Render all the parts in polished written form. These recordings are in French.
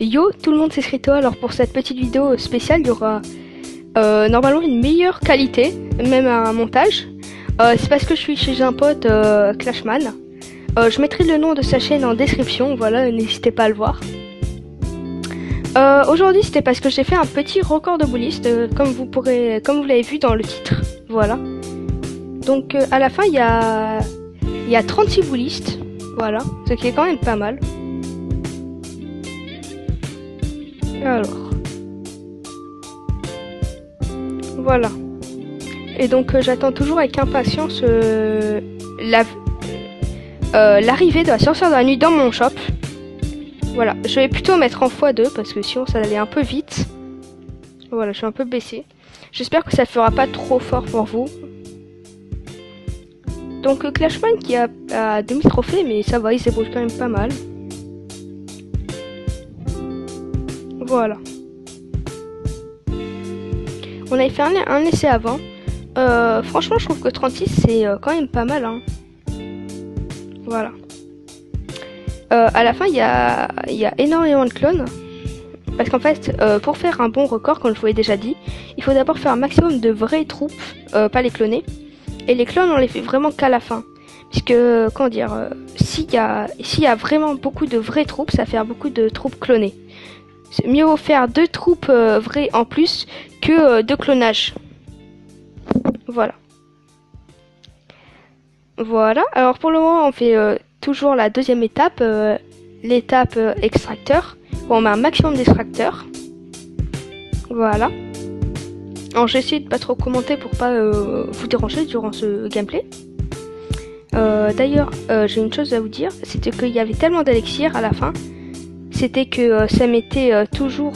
Yo tout le monde, c'est Scrito. Alors pour cette petite vidéo spéciale, il y aura normalement une meilleure qualité, même un montage. C'est parce que je suis chez un pote, Clashman. Je mettrai le nom de sa chaîne en description, voilà, n'hésitez pas à le voir. Aujourd'hui c'était parce que j'ai fait un petit record de bouliste, comme vous l'avez vu dans le titre, voilà. Donc à la fin il y a 36 boulistes, voilà, ce qui est quand même pas mal. Alors, voilà. Et donc j'attends toujours avec impatience l'arrivée de la sorcière de la nuit dans mon shop. Voilà, je vais plutôt mettre en x2 parce que sinon ça allait un peu vite. Voilà, je suis un peu baissé. J'espère que ça fera pas trop fort pour vous. Donc Clashman qui a demi trophée, mais ça va, il s'ébrouille quand même pas mal. Voilà. On avait fait un essai avant. Franchement, je trouve que 36 c'est quand même pas mal, hein. Voilà. À la fin, il y a énormément de clones. Parce qu'en fait, pour faire un bon record, comme je vous l'ai déjà dit, il faut d'abord faire un maximum de vraies troupes, pas les cloner. Et les clones, on les fait vraiment qu'à la fin. Puisque, comment dire, s'il y a vraiment beaucoup de vraies troupes, ça fait beaucoup de troupes clonées. C'est mieux vaut faire 2 troupes vraies en plus que 2 clonages. Voilà. Voilà. Alors pour le moment, on fait toujours la deuxième étape, l'étape extracteur. Bon, on met un maximum d'extracteurs. Voilà. Alors j'essaie de pas trop commenter pour pas vous déranger durant ce gameplay. D'ailleurs, j'ai une chose à vous dire, c'était qu'il y avait tellement d'élixir à la fin. C'était que ça mettait toujours...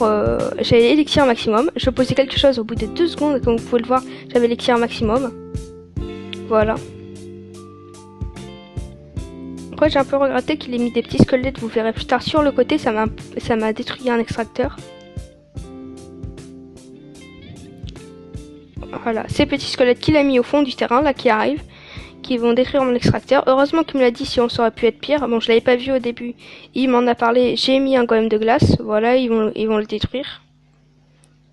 j'avais l'élixir maximum. Je posais quelque chose au bout de 2 secondes. Comme vous pouvez le voir, j'avais l'élixir maximum. Voilà. Après, j'ai un peu regretté qu'il ait mis des petits squelettes. Vous verrez plus tard sur le côté. Ça m'a détruit un extracteur. Voilà. Ces petits squelettes qu'il a mis au fond du terrain, là, qui arrivent. Qui vont détruire mon extracteur. Heureusement qu'il me l'a dit, si on aurait pu être pire. Bon, je l'avais pas vu au début. Il m'en a parlé. J'ai mis un golem de glace. Voilà, ils vont le détruire.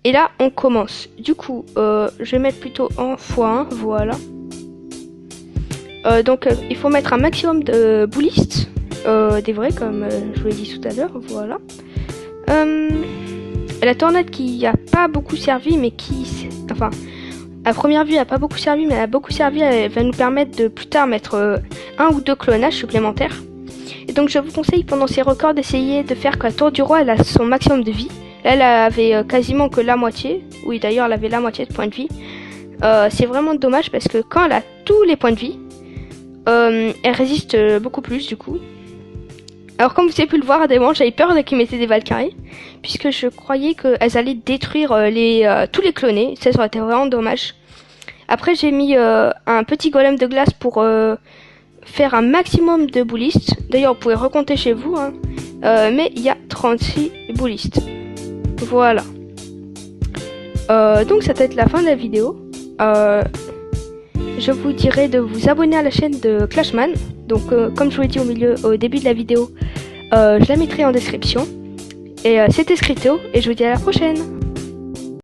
Et là, on commence. Du coup, je vais mettre plutôt en x1. Voilà. Donc, il faut mettre un maximum de boulistes. Des vrais, comme je vous l'ai dit tout à l'heure. Voilà. La tornade qui a pas beaucoup servi, mais qui... Enfin... À première vue, elle n'a pas beaucoup servi, mais elle a beaucoup servi. Elle va nous permettre de plus tard mettre 1 ou 2 clonages supplémentaires. Et donc, je vous conseille pendant ces records d'essayer de faire que la tour du roi elle a son maximum de vie. Là, elle avait quasiment que la moitié. Oui, d'ailleurs, elle avait la moitié de points de vie. C'est vraiment dommage parce que quand elle a tous les points de vie, elle résiste beaucoup plus du coup. Alors, comme vous avez pu le voir à des moments, j'avais peur qu'ils mettaient des Valkyries, puisque je croyais qu'elles allaient détruire tous les clonés. Ça aurait été vraiment dommage. Après, j'ai mis un petit golem de glace pour faire un maximum de boulistes. D'ailleurs, vous pouvez recompter chez vous, hein. Mais il y a 36 boulistes. Voilà. Donc, ça va être la fin de la vidéo. Je vous dirai de vous abonner à la chaîne de Clashman. Donc, comme je vous l'ai dit au début de la vidéo, je la mettrai en description. Et c'était Scrito, et je vous dis à la prochaine.